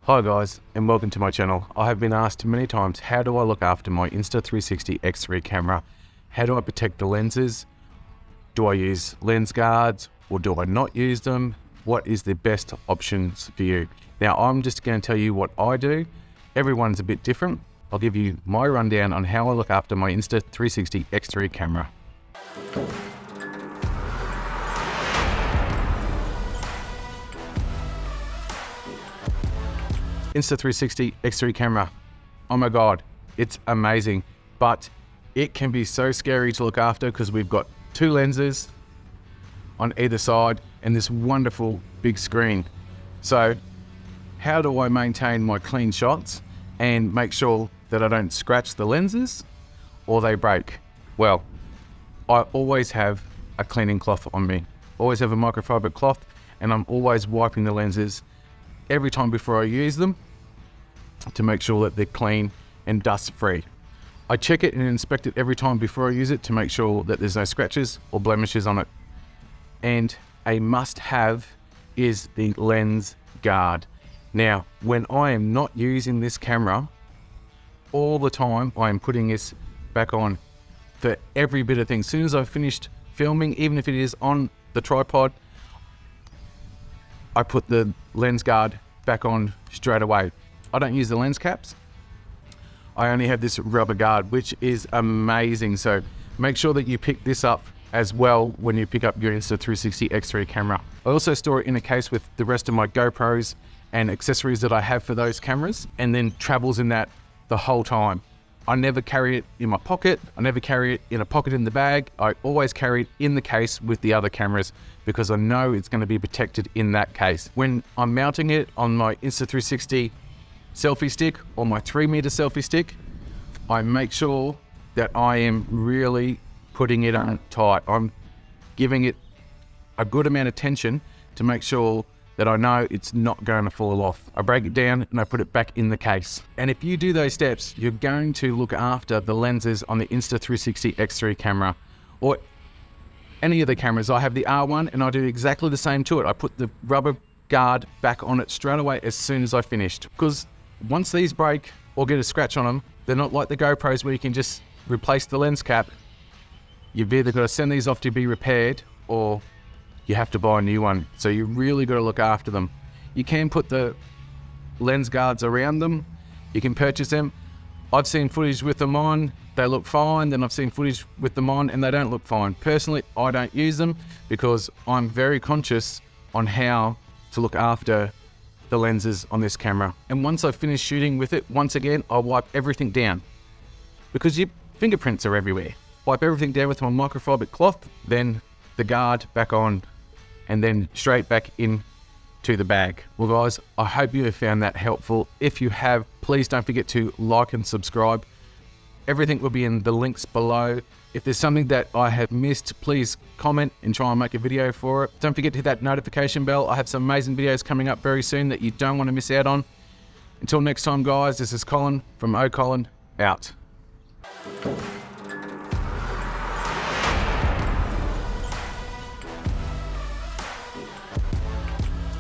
Hi guys, and welcome to my channel. I have been asked many times, how do I look after my Insta360 X3 camera? How do I protect the lenses? Do I use lens guards or do I not use them? What is the best options for you? Now, I'm just going to tell you what I do. Everyone's a bit different. I'll give you my rundown on how I look after my Insta360 X3 camera. Insta360 X3 camera, oh my god, it's amazing, but it can be so scary to look after because we've got two lenses on either side and this wonderful big screen. So how do I maintain my clean shots and make sure that I don't scratch the lenses or they break? Well, I always have a cleaning cloth on me, always have a microfiber cloth, and I'm always wiping the lenses every time before I use them to make sure that they're clean and dust free. I check it and inspect it every time before I use it to make sure that there's no scratches or blemishes on it. And a must have is the lens guard. Now, when I am not using this camera, all the time I am putting this back on for every bit of thing. As soon as I've finished filming, even if it is on the tripod, I put the lens guard back on straight away. I don't use the lens caps. I only have this rubber guard, which is amazing. So make sure that you pick this up as well when you pick up your Insta360 X3 camera. I also store it in a case with the rest of my GoPros and accessories that I have for those cameras, and then travels in that the whole time. I never carry it in my pocket. I never carry it in a pocket in the bag. I always carry it in the case with the other cameras because I know it's going to be protected in that case. When I'm mounting it on my Insta360 selfie stick or my 3-meter selfie stick, I make sure that I am really putting it on tight. I'm giving it a good amount of tension to make sure that I know it's not going to fall off. I break it down and I put it back in the case. And if you do those steps, you're going to look after the lenses on the Insta360 X3 camera or any of the cameras. I have the R1 and I do exactly the same to it. I put the rubber guard back on it straight away as soon as I finished. Because once these break or get a scratch on them, they're not like the GoPros where you can just replace the lens cap. You've either got to send these off to be repaired or you have to buy a new one. So you really got to look after them. You can put the lens guards around them. You can purchase them. I've seen footage with them on, they look fine. Then I've seen footage with them on and they don't look fine. Personally, I don't use them because I'm very conscious on how to look after the lenses on this camera. And once I finish shooting with it, once again, I wipe everything down because your fingerprints are everywhere. Wipe everything down with my microfiber cloth, then the guard back on, and then straight back in to the bag. Well guys, I hope you have found that helpful. If you have, please don't forget to like and subscribe. Everything will be in the links below. If there's something that I have missed, please comment and try and make a video for it. Don't forget to hit that notification bell. I have some amazing videos coming up very soon that you don't want to miss out on. Until next time guys, this is Colin from Colin out.